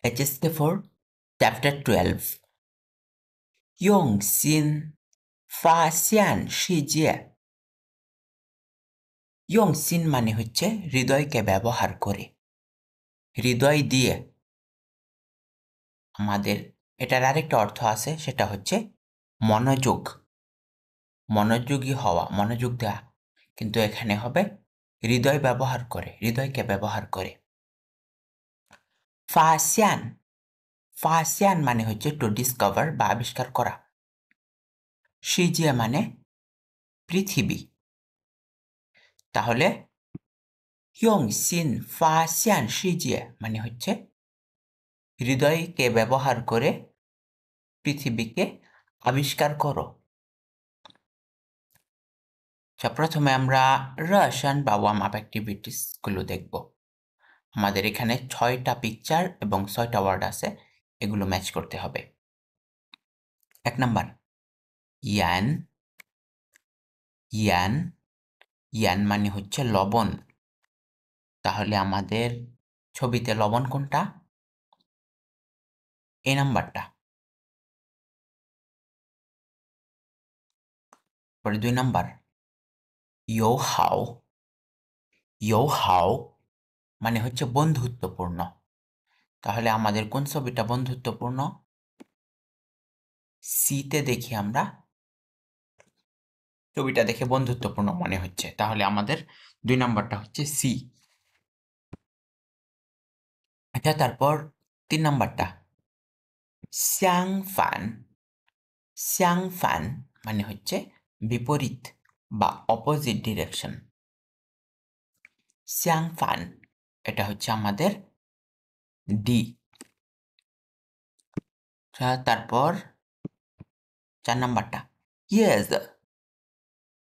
HSK4 Chapter 12 用心发现世界用心মানে হচ্ছে হৃদয়কে ব্যবহার করে হৃদয় দিয়ে আমাদের এটার আরেকটা অর্থ আছে সেটা হচ্ছে মনোযোগ মনোযোগী হওয়া মনোযোগ দেওয়া কিন্তু এখানে হবে হৃদয় ব্যবহার করে হৃদয়কে ব্যবহার করে ফাসিয়ান ফাসিয়ান মানে হচ্ছে টু ডিসকভার বা আবিষ্কার করা সিজিয়া মানে পৃথিবী তাহলে ইয়ংসিন ফাসিয়ান সিজিয়ে মানে হচ্ছে হৃদয়কে ব্যবহার করে পৃথিবীকে আবিষ্কার করো প্রথমে আমরা রাশিয়ান বা ওয়ার্ম আপ অ্যাক্টিভিটিস গুলো দেখব আমাদের এখানে 6টা পিকচার এবং 6টা ওয়ার্ড আছে এগুলো ম্যাচ করতে হবে 1 নাম্বার ইয়ান ইয়ান ইয়ান মানে হচ্ছে লবণ তাহলে আমাদের ছবিতে লবণ কোনটা এই নাম্বারটা পরে 2 নাম্বার ইয়োহাও ইয়োহাও মানে হচ্ছে বন্ধুত্বপূর্ণ তাহলে আমাদের কোন ছবিটা বন্ধুত্বপূর্ণ সিতে দেখি আমরা ছবিটা দেখে বন্ধুত্বপূর্ণ মনে হচ্ছে তাহলে আমাদের 2 নাম্বারটা হচ্ছে সি আচ্ছা তারপর 3 নাম্বারটা শ্যাংফান শ্যাংফান মানে হচ্ছে বিপরীত বা অপোজিট ডিরেকশন শ্যাংফান এটা হচ্ছে আমাদের ডি তারপর 4 নাম্বারটা ইয়েস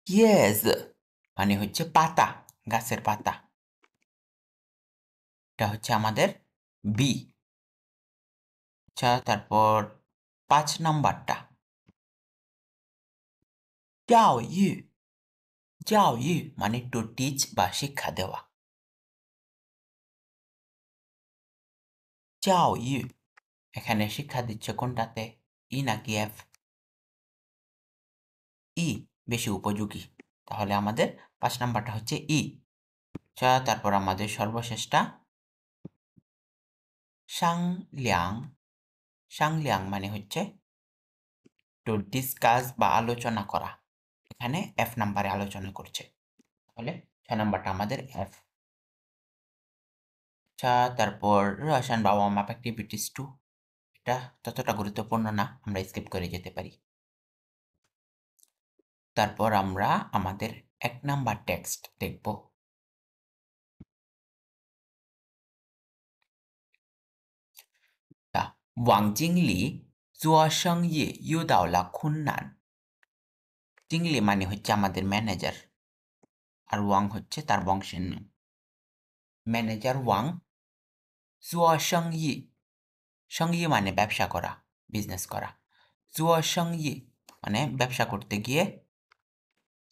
ইয়েস মানে হচ্ছে পাতা গাছের পাতা এটা হচ্ছে আমাদের বি আচ্ছা তারপর 5 নাম্বারটা যাও ইউ মানে টু টিচ বা শিক্ষা দেওয়া যাও ইউ এখানে শিক্ষা দিচ্ছে কোনটাতে ই নাকি এফ ই বেশি উপযোগী তাহলে আমাদের 5 নাম্বারটা হচ্ছে ই আচ্ছা তারপর আমাদের সর্বশেষটা সাংলিয়াং মানে হচ্ছে টু ডিসকাস বা আলোচনা করা এখানে এফ নাম্বারে আলোচনা করছে তাহলে 6 নাম্বারটা আমাদের এফ আচ্ছা তারপর রসায়ন বা ওয়ার্ম আপ অ্যাক্টিভিটিস 2 এটা ততটা গুরুত্বপূর্ণ না আমরা স্কিপ করে যেতে পারি তারপর আমরা আমাদের 1 নাম্বার টেক্সট দেখব ওয়াং জিংলি জুয়া সঙ্গে ইউদাওলা খুন্নান জিংলি মানে হচ্ছে আমাদের ম্যানেজার আর ওয়াং হচ্ছে তার বংশের নাম ম্যানেজার ওয়াং জুয়া সঙ্গী মানে ব্যবসা করা বিজনেস করা জুয়া সঙ্গী মানে ব্যবসা করতে গিয়ে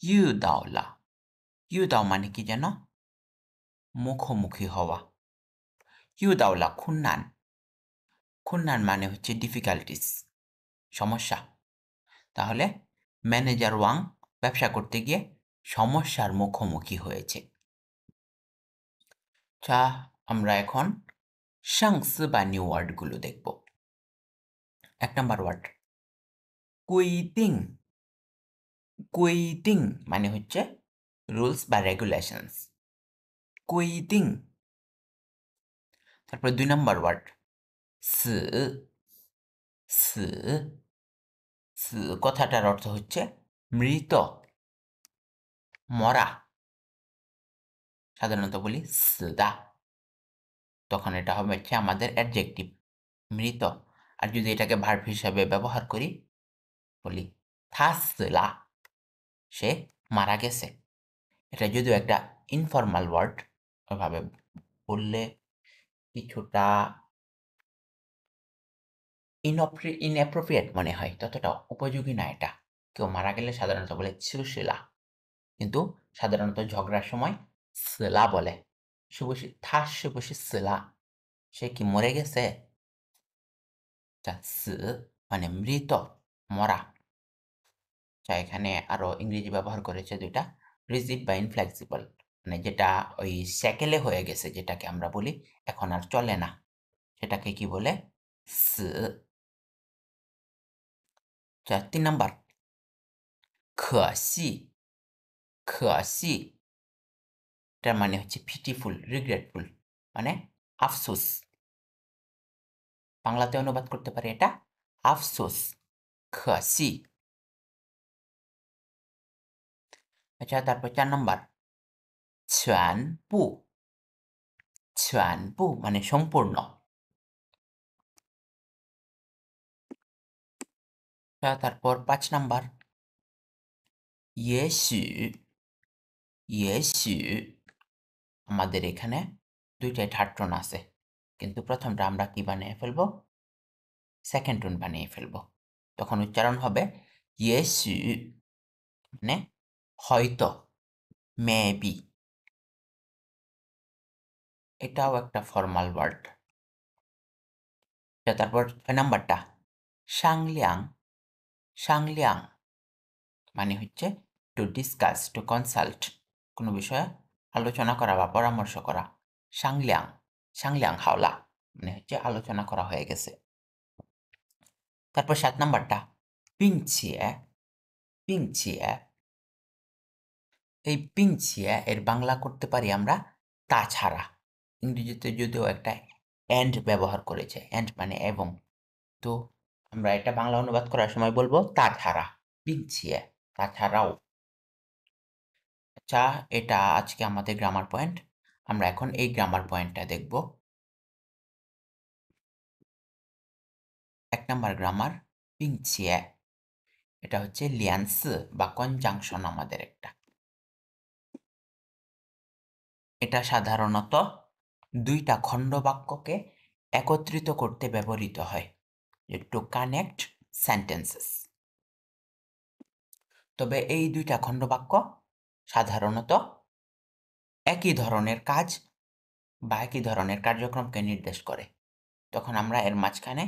ইউদাও মানে কি যেন মুখোমুখি হওয়া ইউদাওলা খুন্নান মানে হচ্ছে ডিফিকাল্টিস সমস্যা তাহলে ম্যানেজার ওয়াং ব্যবসা করতে গিয়ে সমস্যার মুখোমুখি হয়েছে আচ্ছা আমরা এখন সাংসি বা নিউ ওয়ার্ডগুলো দেখব 1 নাম্বার ওয়ার্ড কুইটিং মানে হচ্ছে রুলস বা রেগুলেশনস কুইটিং তারপর 2 নাম্বার ওয়ার্ড কথাটার অর্থ হচ্ছে মৃত মরা সাধারণত বলি সদা তখন এটা হবে হচ্ছে আমাদের অ্যাডজেক্টিভ মৃত আর যদি এটাকে ভার্ব হিসাবে ব্যবহার করি বলি থাসলা সে মারা গেছে এটা যদিও একটা ইনফর্মাল ওয়ার্ড ওইভাবে বললে কিছুটা ইনঅ্যাপ্রোপ্রিয়েট মনে হয় ততটা উপযোগী না এটা কেউ মারা গেলে সাধারণত বলে সুশীলা কিন্তু সাধারণত ঝগড়ার সময় সেলা বলে শুভশী থাস শুভশী সেলা সে কি মরে গেছে 자, 死 মানে মৃত, মরা। যা এখানে আরো ইংরেজি ব্যবহার করেছে দুইটা, রিজিড বা ইনফ্লেক্সিবল, মানে যেটা ওই সেকেলে হয়ে গেছে, যেটাকে আমরা বলি এখন আর চলে না, সেটাকে কি বলে? 死 যা 3 নাম্বার, 可惜 可惜 এটার মানে হচ্ছে পিটিফুল, রিগ্রেটফুল, মানে আফসোস। বাংলাতে অনুবাদ করতে পারি এটা আফসোস, 可惜। আচ্ছা, তারপর 4 নাম্বার, 全部 全部মানে সম্পূর্ণ। তারপর 5 নাম্বার, 也许 也许 আমাদের এখানে দুইটাই থার্ড টোন আছে, কিন্তু প্রথমটা আমরা কি বানিয়ে ফেলবো? সেকেন্ড টোন বানিয়ে ফেলবো। তখন উচ্চারণ হবে 也许 মানে হয়তো, মেবি। এটাও একটা ফর্মাল ওয়ার্ড। তারপর 6 নাম্বারটা, 商量 商量 মানে হচ্ছে টু ডিসকাস, টু কনসাল্ট, কোনো বিষয়ে আলোচনা করা বা পরামর্শ করা। 商量 商量好了 মানে হচ্ছে আলোচনা করা হয়ে গেছে। তারপর 7 নাম্বারটা, 并且 并且 এই 并且 এর বাংলা করতে পারি আমরা তাছাড়া। ইংরেজিতে যদিও একটা এন্ড ব্যবহার করেছে, এন্ড মানে এবং, তো আমরা এটা বাংলা অনুবাদ করার সময় বলবো তাছাড়া, 并且 তাছাড়াও। আচ্ছা, এটা আজকে আমাদের গ্রামার পয়েন্ট। আমরা এখন এই গ্রামার পয়েন্টটা দেখব। 1 নাম্বার গ্রামার, 并且 এটা হচ্ছে 连词 বা কনজাংশন আমাদের একটা। এটা সাধারণত দুইটা খণ্ডবাক্যকে একত্রিত করতে ব্যবহৃত হয়, টু কানেক্ট সেন্টেন্সেস। তবে এই দুইটা খণ্ডবাক্য সাধারণত একই ধরনের কাজ বা একই ধরনের কার্যক্রমকে নির্দেশ করে। তখন আমরা এর মাঝখানে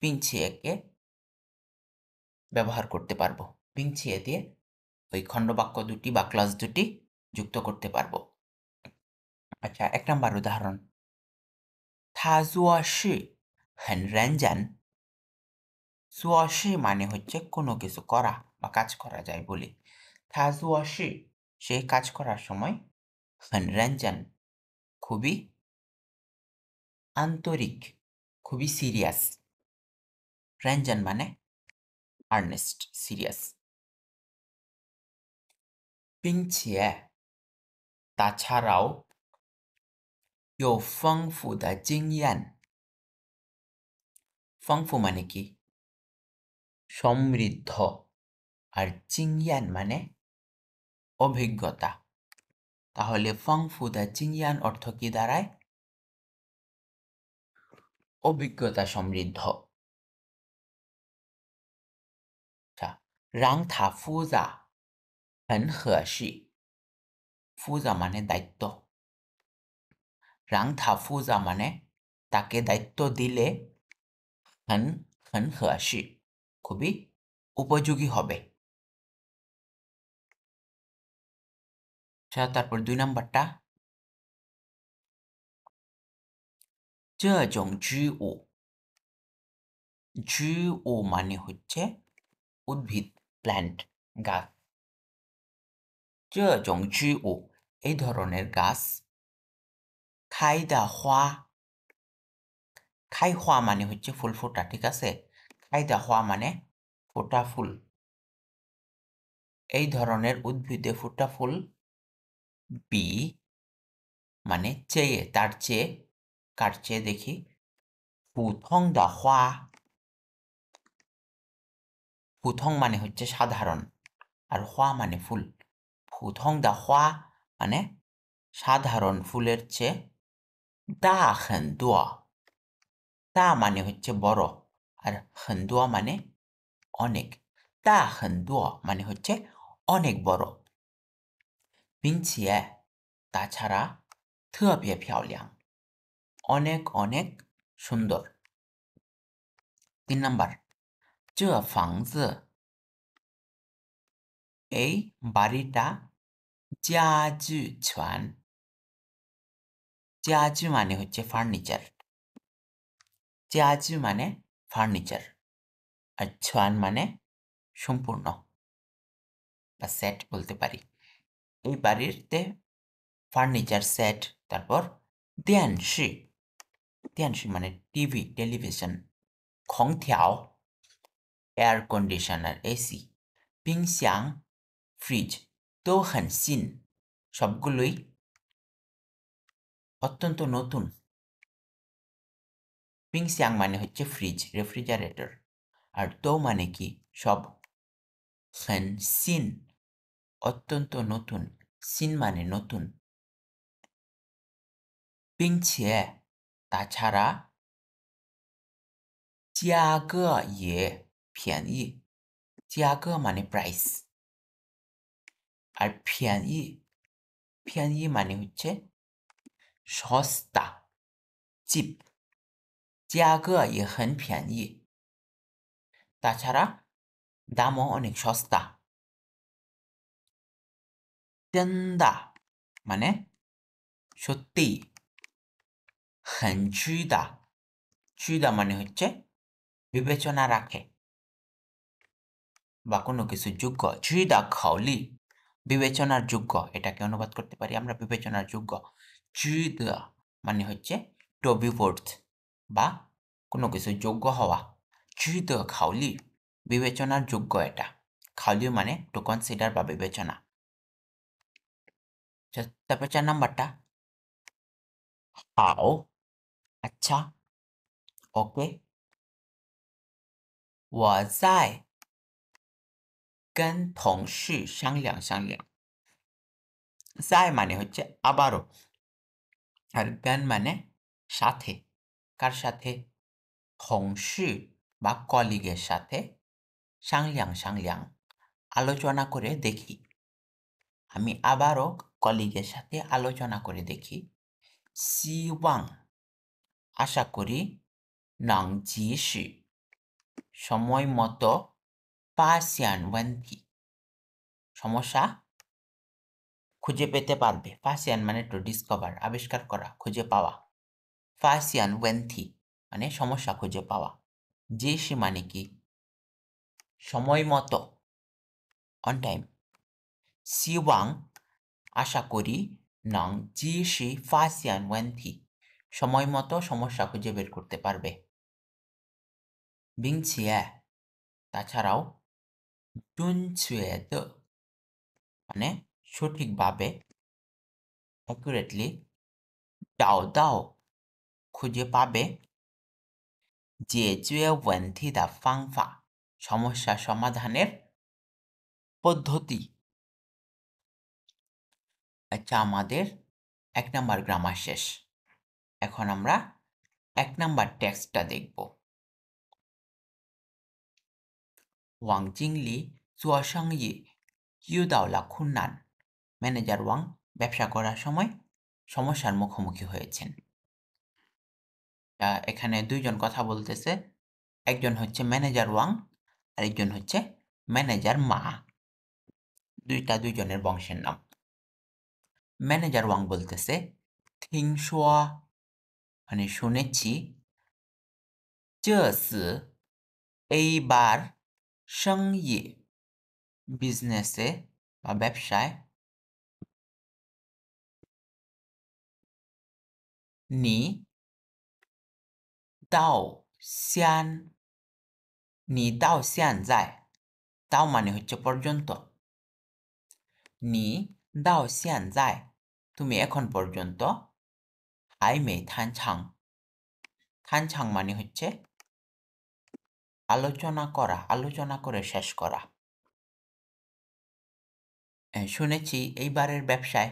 并且 কে ব্যবহার করতে পারবো। 并且 দিয়ে ওই খণ্ডবাক্য দুটি বা ক্লজ দুটি যুক্ত করতে পারবো। আচ্ছা, 1 নাম্বার উদাহরণ, 他做事很认真। 做事মানে হচ্ছে কোনো কিছু করা বা কাজ করা যায় বলি। 他做事 সে কাজ করার সময় 很认真 খুবই আন্তরিক, খুবই সিরিয়াস। 认真মানে Ernst, serious. 并且 তাছাড়াও 有丰富的经验। 丰富মানে কি? সমৃদ্ধ। আর 经验মানে অভিজ্ঞতা। তাহলে 丰富的经验অর্থ কি দাঁড়ায়? অভিজ্ঞতা সমৃদ্ধ। আচ্ছা, 让他负责很合适。负责মানে দায়িত্ব। 让他负责মানে তাকে দায়িত্ব দিলে 很合适 খুবই উপযোগী হবে। আচ্ছা, তারপর 2 নাম্বারটা, 这种植物 植物মানে হচ্ছে উদ্ভিদ, প্ল্যান্ট, গাছ। 这种植物 এই ধরনের গাছ, 开的花 开花মানে হচ্ছে ফুল ফোটা, ঠিক আছে? 开的花মানে ফোটা ফুল। এই ধরনের উদ্ভিদে ফোটা ফুল, 比 মানে চেয়ে, তার চেয়ে, কার চেয়ে দেখি, 普通的花 普通মানে হচ্ছে সাধারণ, আর 花 মানে ফুল। 普通的花 মানে সাধারণ ফুলের চেয়ে 大很多 大মানে হচ্ছে বড়, আর 很多মানে অনেক। 大很多মানে হচ্ছে অনেক বড়। 并且 তাছাড়া 特别漂亮 অনেক অনেক সুন্দর। 3 নাম্বার 这房子 এই বাড়িটা 家具全 জাজু মানে হচ্ছে ফার্নিচার 家具 মানে ফার্নিচার আর 全 মানে সম্পূর্ণ বা সেট বলতে পারি এই বাড়িতে ফার্নিচার সেট তারপর 电视 电视 মানে TV television 空调 air conditioner AC 冰箱 fridge 都很新 সবগুলোই অত্যন্ত নতুন 冰箱 মানে হচ্ছে ফ্রিজ রেফ্রিজারেটর আর তো মানে কি সব 很新 অত্যন্ত নতুন 新 মানে নতুন 并且 তাছাড়া 价格也便宜 价格 মানে প্রাইস আর 便宜 便宜 মানে হচ্ছে সস্তা চিপ 价格也很便宜 তাছাড়া দামও অনেক সস্তা 真的 মানে সত্যি 很值得 值得 মানে হচ্ছে বিবেচনা রাখে বা কোনো কিছু যোগ্য 值得考虑 বিবেচনার যোগ্য এটাকে অনুবাদ করতে পারি আমরা বিবেচনার যোগ্য 值得 মানে হচ্ছে to be worth বা কোনো কিছু যোগ্য হওয়া 值得考虑 বিবেচনার যোগ্য এটা 考虑 মানে to consider বা বিবেচনা তারপর 4 নাম্বারটা 好 আচ্ছা ওকে 我在跟同事商量商量 在 মানে হচ্ছে আবারও আর跟মানে সাথে কার সাথে 同事 বা কলিগের সাথে 商量商量 আলোচনা করে দেখি আমি আবারও কলিগের সাথে আলোচনা করে দেখি 希望 আশা করি 能及时 সময় মতো 发现问题 সমস্যা খুঁজে পেতে পারবে 发现 মানে to discover আবিষ্কার করা খুঁজে পাওয়া 发现问题 মানে সমস্যা খুঁজে পাওয়া 及时 মানে কি সময় মতো অন টাইম 希望 আশা করি 能及时发现问题 সময় মতো সমস্যা খুঁজে বের করতে পারবে 并且 তাছাড়াও 准确的 মানে সঠিকভাবে accurately 找到 খুঁজে পাবে 解决问题的方法 সমস্যা সমাধানের পদ্ধতি আচ্ছা আমাদের 1 নাম্বার গ্রামার শেষ এখন আমরা 1 নাম্বার টেক্সটটা দেখব 王经理做生意遇到了困难 ম্যানেজার ওয়াং ব্যবসা করার সময় সমস্যার মুখোমুখি হয়েছেন এখানে দুইজন কথা বলতেছে একজন হচ্ছে ম্যানেজার ওয়াং আর একজন হচ্ছে ম্যানেজার মা দুইজনের বংশের নাম ম্যানেজার ওয়াং বলতেছে 听说 মানে শুনেছি 这次 এইবার 生意 বিজনেসে বা ব্যবসায় 你到现你到现在 তাও মানে হচ্ছে পর্যন্ত 你到现在 তুমি এখন পর্যন্ত 还没谈成 谈成 মানে হচ্ছে আলোচনা করে শেষ করা শুনেছি এইবারের ব্যবসায়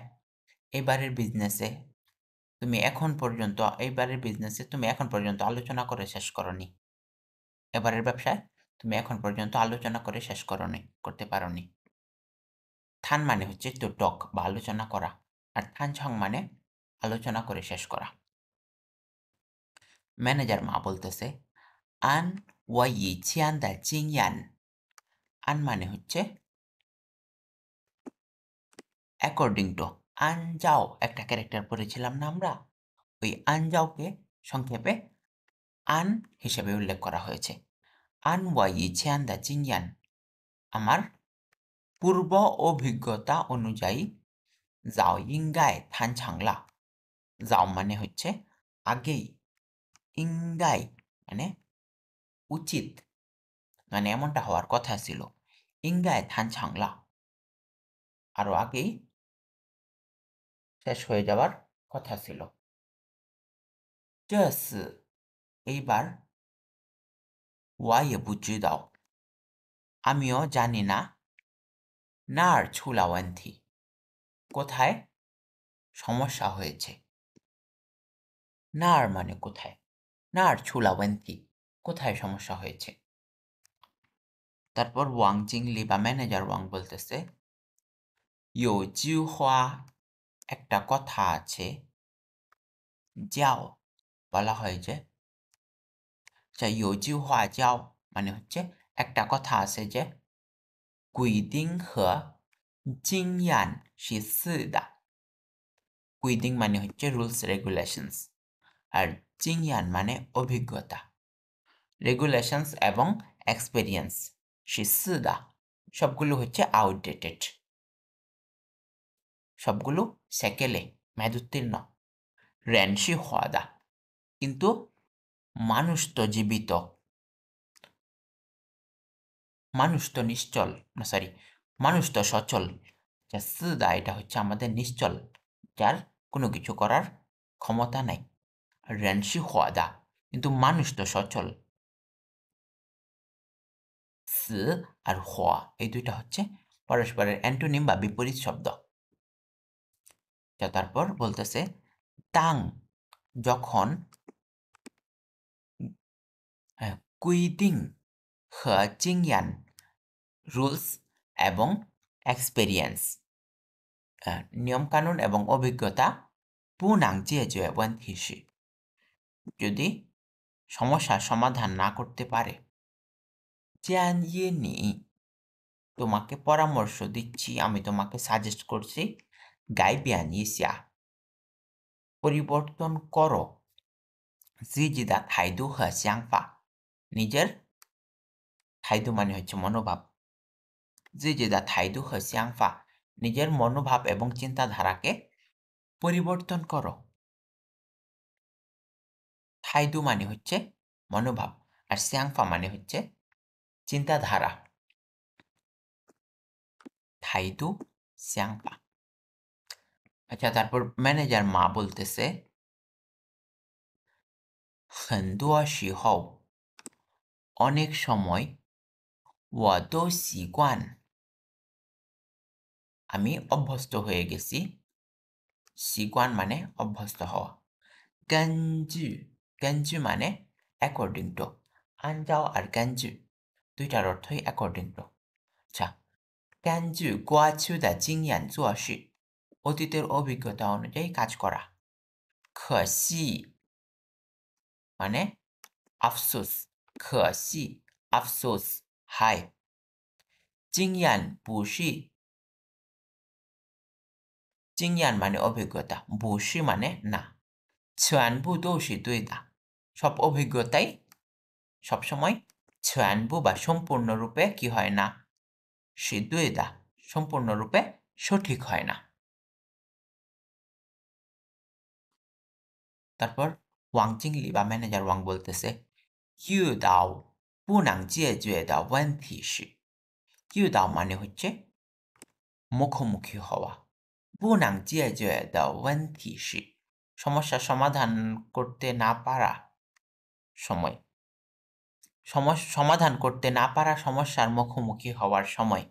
এইবারের বিজনেসে তুমি এখন পর্যন্ত আলোচনা করে শেষ করনি এবারের ব্যবসায় তুমি এখন পর্যন্ত আলোচনা করে শেষ করতে পারোনি থান মানে হচ্ছে to talk বা আলোচনা করা আর থানছং মানে আলোচনা করে শেষ করা ম্যানেজার মা বলতেছে 按我以前的经验আন মানে হচ্ছে অ্যাকর্ডিং টু আনজাও একটা ক্যারেক্টার পড়েছিলাম না আমরা ওই আনজাওকে সংক্ষেপে আন হিসেবে উল্লেখ করা হয়েছে আন ওয়া ইছেন দা জিনিয়ান আমার পূর্ব অভিজ্ঞতা অনুযায়ী যাও ইঙ্গায় থান ছাংলা যাও মানে হচ্ছে আগেই ইঙ্গাই মানে উচিত মানে এমনটা হওয়ার কথা ছিল ইঙ্গায় থান ছাংলা আরো আগেই শেষ হয়ে যাওয়ার কথা ছিল এইবার ওয়াইয়ে বুঝিয়ে দাও আমিও জানি না নার ছুলাওয়ান্থি কোথায় সমস্যা হয়েছে নার মানে কোথায় নার ছুলাওয়ান্থি কোথায় সমস্যা হয়েছে তারপর ওয়াং জিংলি বা ম্যানেজার ওয়াং বলতেছে ইউ জিউ হওয়া একটা কথা আছে যাও বলা হয় যে ইউ জিউ হওয়া যাও মানে হচ্ছে একটা কথা আছে যে গুইদিং হে জিংয়ান সি সিদা গুইদিং মানে হচ্ছে রুলস রেগুলেশনস আর জিংয়ান মানে অভিজ্ঞতা রেগুলেশনস এবং এক্সপেরিয়েন্স সি সিদা সবগুলো হচ্ছে আউটডেটেড সবগুলো সেকেলে মেদুত্তীর্ণ রেনশি হওয়াদা কিন্তু মানুষ তো জীবিত মানুষ তো নিশ্চল না সরি মানুষ তো সচল যা সিদা এটা হচ্ছে আমাদের নিশ্চল যার কোনো কিছু করার ক্ষমতা নাই রেনশি হওয়াদা কিন্তু মানুষ তো সচল সি আর হওয়া এই দুইটা হচ্ছে পরস্পরের অ্যান্টোনিম বা বিপরীত শব্দ যা তারপর বলতেছে তাং যখন কুইদিং হে জিংয়ান রুলস এবং এক্সপেরিয়েন্স নিয়মকানুন এবং অভিজ্ঞতা পুনাং জিয়ে ওয়ান্থিসি যদি সমস্যার সমাধান না করতে পারে জ্ঞান ইয়ে নি তোমাকে পরামর্শ দিচ্ছি আমি তোমাকে সাজেস্ট করছি গাইবিয়ান ইসিয়া পরিবর্তন করো জিজিদা থাইদু হা শ্যাংফা নিজের থাইদু মানে হচ্ছে মনোভাব জিজিদা থাইদু হা শ্যাংফা নিজের মনোভাব এবং চিন্তাধারাকে পরিবর্তন করো থাইদু মানে হচ্ছে মনোভাব আর শ্যাংফা মানে হচ্ছে চিন্তাধারা থাইদু শ্যাংফা আচ্ছা তারপর ম্যানেজার মা বলতেছে 很多时候 অনেক সময় 我都习惯 আমি অভ্যস্ত হয়ে গেছি শিগুয়ান মানে অভ্যস্ত হওয়া গঞ্জু গঞ্জু মানে অ্যাকর্ডিং টু আনজাও আর গঞ্জু দুইটার অর্থই অ্যাকর্ডিং টু আচ্ছা গঞ্জু গোয়াছু দা জিংয়ান জুয়াশি অতীতের অভিজ্ঞতা অনুযায়ী কাজ করা খসি মানে আফসোস খসি আফসোস হাই জিংয়ান বুশি জিংয়ান মানে অভিজ্ঞতা বুশি মানে না 全部都是对的 সব অভিজ্ঞতাই সবসময় 全部 বা সম্পূর্ণরূপে কি হয় না 是对的 সম্পূর্ণরূপে সঠিক হয় না তারপর ওয়াং জিংলি বা ম্যানেজার ওয়াং বলতেছে 遇到不能解决的问题时 遇到মানে হচ্ছে মুখোমুখি হওয়া 不能解决的问题时 সমস্যার সমাধান করতে না পারা সময় সমাধান করতে না পারা সমস্যার মুখোমুখি হওয়ার সময়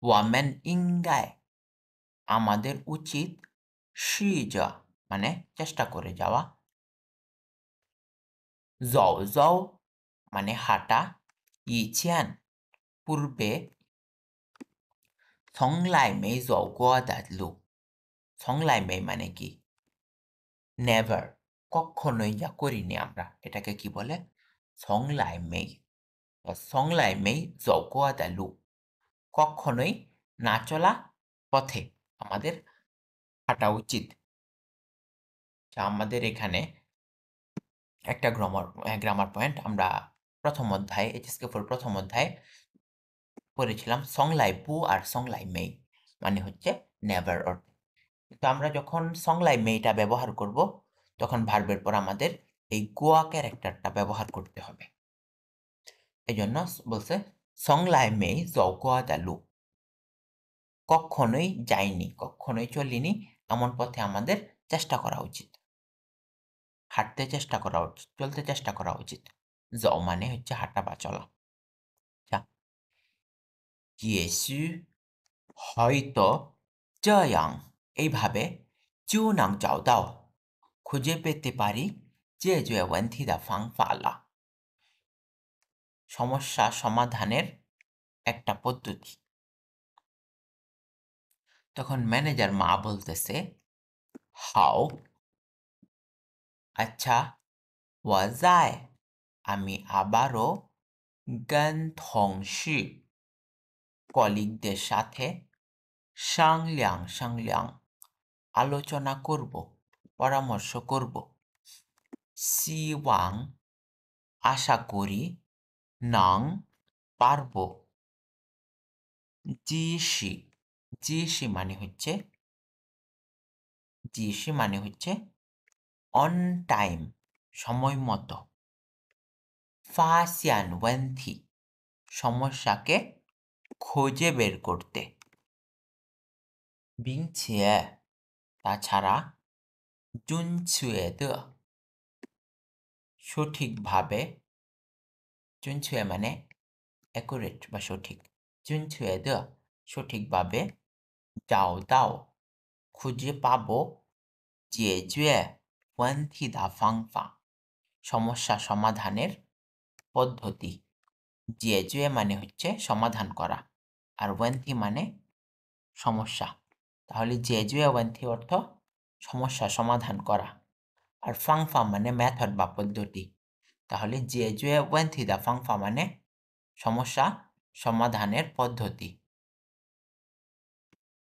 ওয়ামেন ইঙ্গায় আমাদের উচিত সিজ মানে চেষ্টা করে যাওয়া জও জও মানে হাঁটা ইছেন পূর্বে সংলাই মে জও গোয়া লু সংলাই মে মানে কি নেভার কখনোই যা করিনি আমরা এটাকে কি বলে 从来没从来没走过的路কখনোই না চলা পথে আমাদের হাঁটা উচিত আমাদের এখানে একটা গ্রামার পয়েন্ট আমরা প্রথম অধ্যায়ে HSK4 প্রথম অধ্যায়ে পড়েছিলাম সংলাই পু আর সংলাই মেই মানে হচ্ছে নেভার অর তো আমরা যখন সংলাই মেইটা ব্যবহার করব তখন ভার্বের পর আমাদের এই গোয়া ক্যারেক্টারটা ব্যবহার করতে হবে এজন্য বলছে সংলাই মেই যাও গোয়া দালু কখনোই যাইনি কখনোই চলিনি এমন পথে আমাদের চেষ্টা করা উচিত হাঁটতে চেষ্টা করা উচিত চলতে চেষ্টা করা উচিত যাও মানে হচ্ছে হাঁটা বা চলা ইয়েসু হয়তো 这样 এইভাবে 就能找到 খুঁজে পেতে পারি 解决问题的方法了 সমস্যা সমাধানের একটা পদ্ধতি তখন ম্যানেজার মা বলতেছে হাও আচ্ছা 我在 আমি আবারও 跟同事 কলিগদের সাথে 商量商量 আলোচনা করব পরামর্শ করব 希望 আশা করি 能 পারবো 及时 মানে হচ্ছে অন টাইম সময় মতো 发现问题 সমস্যাকে খুঁজে বের করতে 并且 তাছাড়া 准确的 সঠিকভাবে 准确 মানে অ্যাকুরেট বা সঠিক 准确的 সঠিকভাবে 找到 খুঁজে পাবো 解决问题的方法 সমস্যা সমাধানের পদ্ধতি 解决 মানে হচ্ছে সমাধান করা আর 问题 মানে সমস্যা তাহলে 解决问题 অর্থ সমস্যা সমাধান করা আর 方法 মানে মেথড বা পদ্ধতি তাহলে 解决问题的方法 মানে সমস্যা সমাধানের পদ্ধতি